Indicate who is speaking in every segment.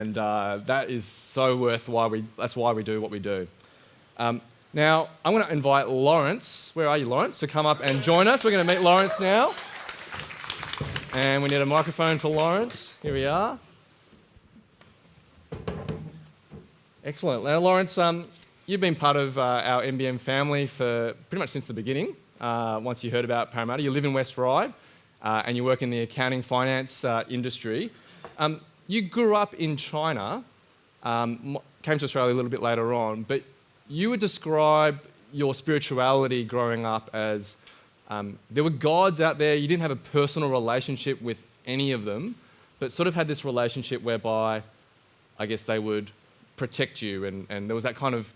Speaker 1: And that is so that's why we do what we do. Now, I'm going to invite Lawrence, where are you, Lawrence, to come up and join us. We're going to meet Lawrence now. And we need a microphone for Lawrence. Here we are. Excellent. Now, Lawrence, you've been part of our MBM family for pretty much since the beginning. Once you heard about Parramatta, you live in West Ryde and you work in the accounting finance industry. You grew up in China, came to Australia a little bit later on, but you would describe your spirituality growing up as there were gods out there. You didn't have a personal relationship with any of them, but sort of had this relationship whereby I guess they would protect you, and there was that kind of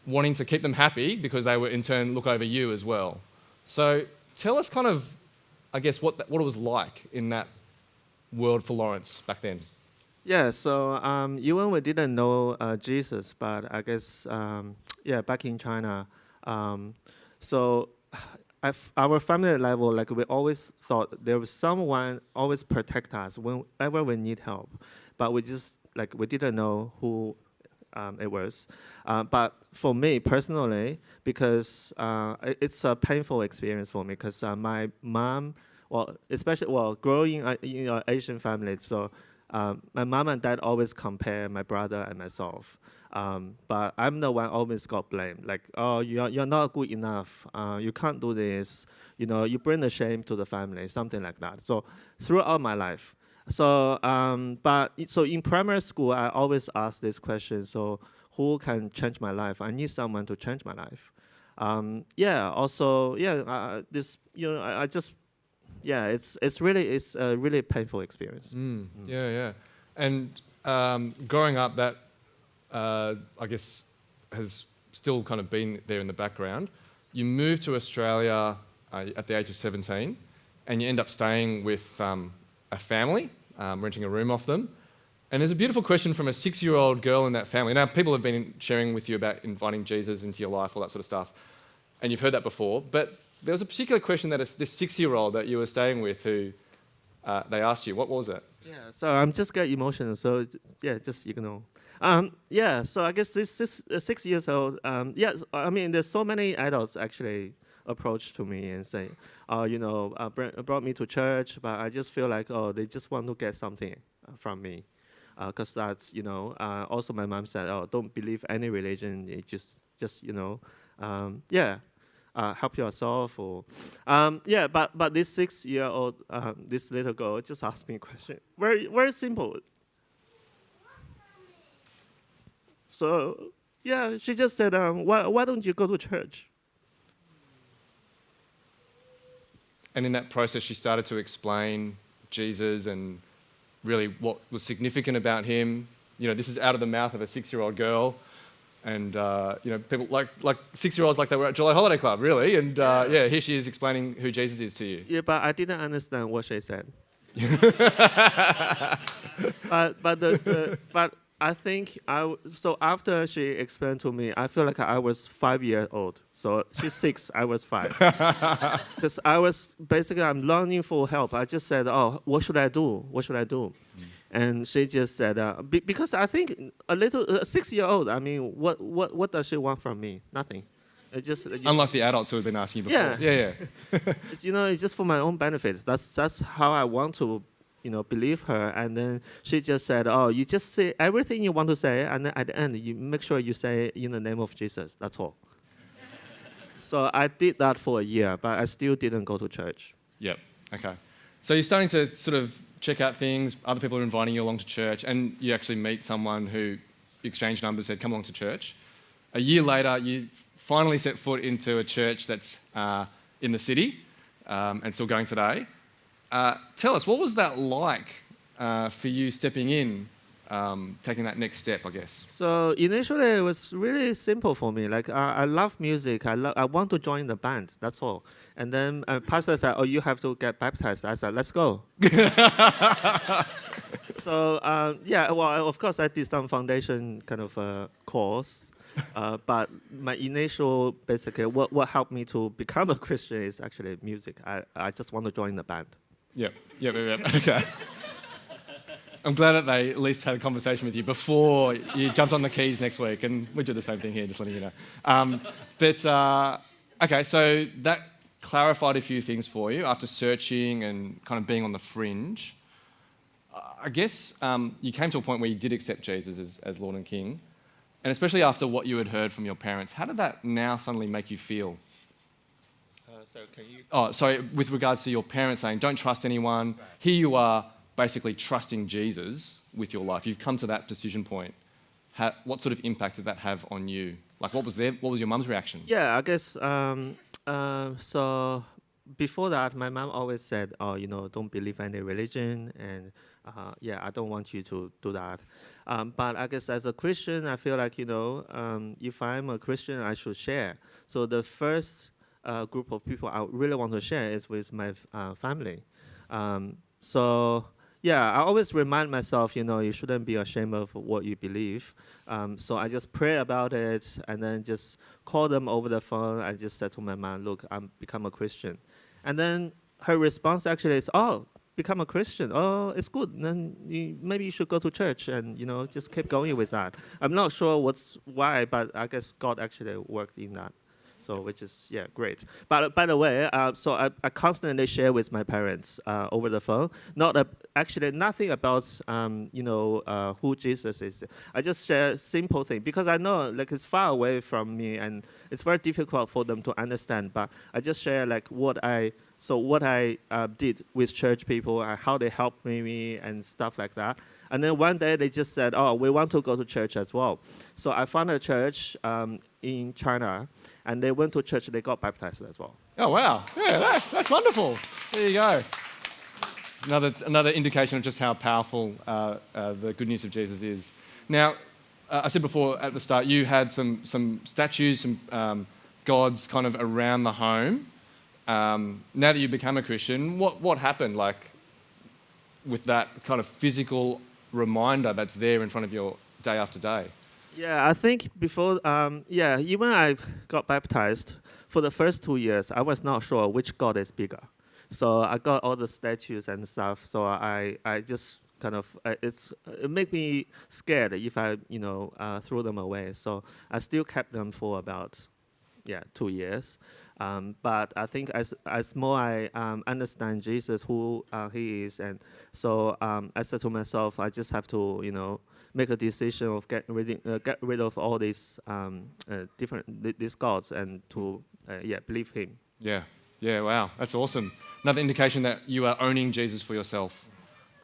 Speaker 1: wanting to keep them happy because they would in turn look over you as well. So tell us kind of, I guess, what it was like in that world for Lawrence back then.
Speaker 2: Yeah, so even we didn't know Jesus, but I guess, back in China, so our family level, like we always thought there was someone always protect us whenever we need help, but we didn't know who it was. But for me personally, because it's a painful experience for me, because my mom, growing in an Asian family, so my mom and dad always compare my brother and myself. But I'm the one always got blamed. Like, oh, you're not good enough. You can't do this. You bring the shame to the family, something like that. So throughout my life. So in primary school, I always ask this question. So who can change my life? I need someone to change my life. It's a really painful experience.
Speaker 1: Yeah. And growing up, that I guess has still kind of been there in the background. You moved to Australia at the age of 17, and you end up staying with a family, renting a room off them. And there's a beautiful question from a 6-year-old girl in that family. Now, people have been sharing with you about inviting Jesus into your life, all that sort of stuff, and you've heard that before. But there was a particular question that this 6-year-old that you were staying with who they asked you. What was it?
Speaker 2: Yeah, so I'm just getting emotional, so just ignore. So I guess this 6 years old, there's so many adults actually approach to me and say, brought me to church, but I just feel like, they just want to get something from me. Because that's, also my mom said, don't believe any religion, it just help yourself. But this 6-year-old, this little girl just asked me a question, very, very simple. So, she just said, why don't you go to church?
Speaker 1: And in that process, she started to explain Jesus and really what was significant about him. This is out of the mouth of a 6-year-old girl. And, people like 6-year-olds like they were at July Holiday Club, really. And, here she is explaining who Jesus is to you.
Speaker 2: Yeah, but I didn't understand what she said. But I think so after she explained to me, I feel like I was 5 years old. So she's 6, I was 5. Because I'm longing for help. I just said, what should I do? What should I do? And she just said, because I think a 6-year-old, I mean, what does she want from me? Nothing. It just
Speaker 1: unlike the adults who have been asking you before.
Speaker 2: Yeah. It's just for my own benefit. That's how I want to, believe her. And then she just said, you just say everything you want to say, and then at the end, you make sure you say in the name of Jesus. That's all. So I did that for a year, but I still didn't go to church.
Speaker 1: Yep. Okay. So you're starting to sort of check out things. Other people are inviting you along to church, and you actually meet someone who you exchange numbers, said, come along to church. A year later, you finally set foot into a church that's in the city and still going today. Tell us, what was that like for you stepping in, taking that next step, I guess?
Speaker 2: So initially, it was really simple for me. Like, I love music. I want to join the band. That's all. And then pastor said, you have to get baptized. I said, let's go. So, of course, I did some foundation kind of course. But my initial, basically, what helped me to become a Christian is actually music. I just want to join the band.
Speaker 1: Yep. Okay. I'm glad that they at least had a conversation with you before you jumped on the keys next week, and we do the same thing here, just letting you know. Okay, so that clarified a few things for you after searching and kind of being on the fringe. I guess you came to a point where you did accept Jesus as Lord and King, and especially after what you had heard from your parents, how did that now suddenly make you feel? With regards to your parents saying, don't trust anyone, right. Here you are basically trusting Jesus with your life. You've come to that decision point. What sort of impact did that have on you? Like, what was your mum's reaction?
Speaker 2: Yeah, I guess, so before that, my mom always said, don't believe any religion, and I don't want you to do that. But I guess as a Christian, I feel like, if I'm a Christian, I should share. So the first group of people I really want to share is with my family. I always remind myself, you shouldn't be ashamed of what you believe. So I just pray about it and then just call them over the phone. I just said to my mom, look, I'm become a Christian. And then her response actually is, oh, become a Christian. Oh, it's good. Then maybe you should go to church and, just keep going with that. I'm not sure why, but I guess God actually worked in that. So, which is, great. But by the way, I constantly share with my parents over the phone. Actually, nothing about, who Jesus is. I just share simple things because I know, it's far away from me and it's very difficult for them to understand. But I just share, what I did with church people, how they helped me and stuff like that. And then one day they just said, oh, we want to go to church as well. So I found a church in China, and they went to church, they got baptized as well.
Speaker 1: Oh, wow. Yeah, that's wonderful. There you go. Another indication of just how powerful the good news of Jesus is. Now, I said before at the start, you had some statues, some gods kind of around the home. Now that you've become a Christian, what happened, with that kind of physical reminder that's there in front of you day after day?
Speaker 2: Yeah, I think before, even I got baptized, for the first 2 years, I was not sure which God is bigger. So I got all the statues and stuff, so I just kind of, it made me scared if I, threw them away. So I still kept them for about, 2 years. But I think as more I understand Jesus, who he is, and so I said to myself, I just have to, make a decision of get rid of all these these gods and to believe him.
Speaker 1: Yeah, wow, that's awesome. Another indication that you are owning Jesus for yourself.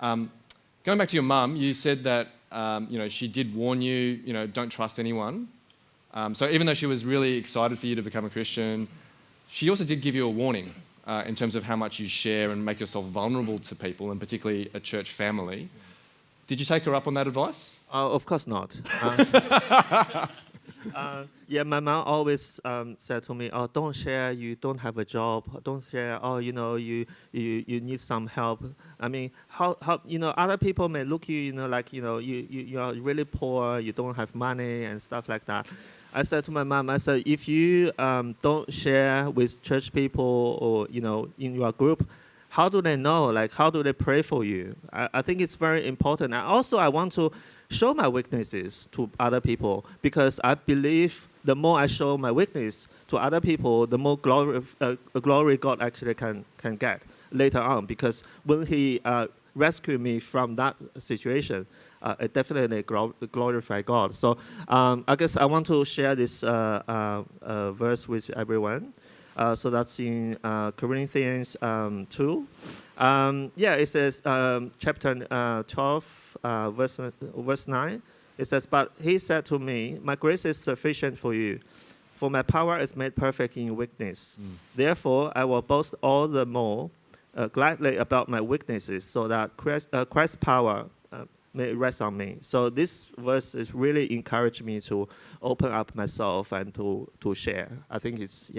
Speaker 1: Going back to your mum, you said that she did warn you, don't trust anyone. So even though she was really excited for you to become a Christian, she also did give you a warning in terms of how much you share and make yourself vulnerable to people, and particularly a church family. Did you take her up on that advice?
Speaker 2: Of course not. My mom always said to me, "Oh, don't share. You don't have a job. Don't share. Oh, you need some help. I mean, how other people may look you, you are really poor. You don't have money and stuff like that." I said to my mom, I said, if you don't share with church people or in your group, how do they know? How do they pray for you? I think it's very important. And also, I want to show my weaknesses to other people because I believe the more I show my weakness to other people, the more glory God actually can get later on. Because when He rescued me from that situation, it definitely glorify God. So I guess I want to share this verse with everyone. So that's in Corinthians 2. It says, chapter 12, verse 9. It says, but he said to me, my grace is sufficient for you, for my power is made perfect in weakness. Therefore, I will boast all the more gladly about my weaknesses, so that Christ's power may rest on me. So this verse is really encouraged me to open up myself and to share. I think it's,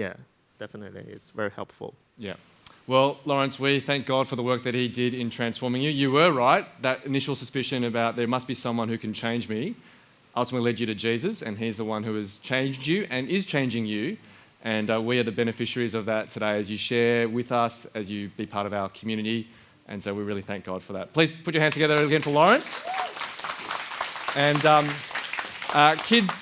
Speaker 2: definitely, it's very helpful.
Speaker 1: Yeah. Well, Lawrence, we thank God for the work that he did in transforming you. You were right. That initial suspicion about there must be someone who can change me ultimately led you to Jesus, and he's the one who has changed you and is changing you. And we are the beneficiaries of that today as you share with us, as you be part of our community. And so we really thank God for that. Please put your hands together again for Lawrence. And kids,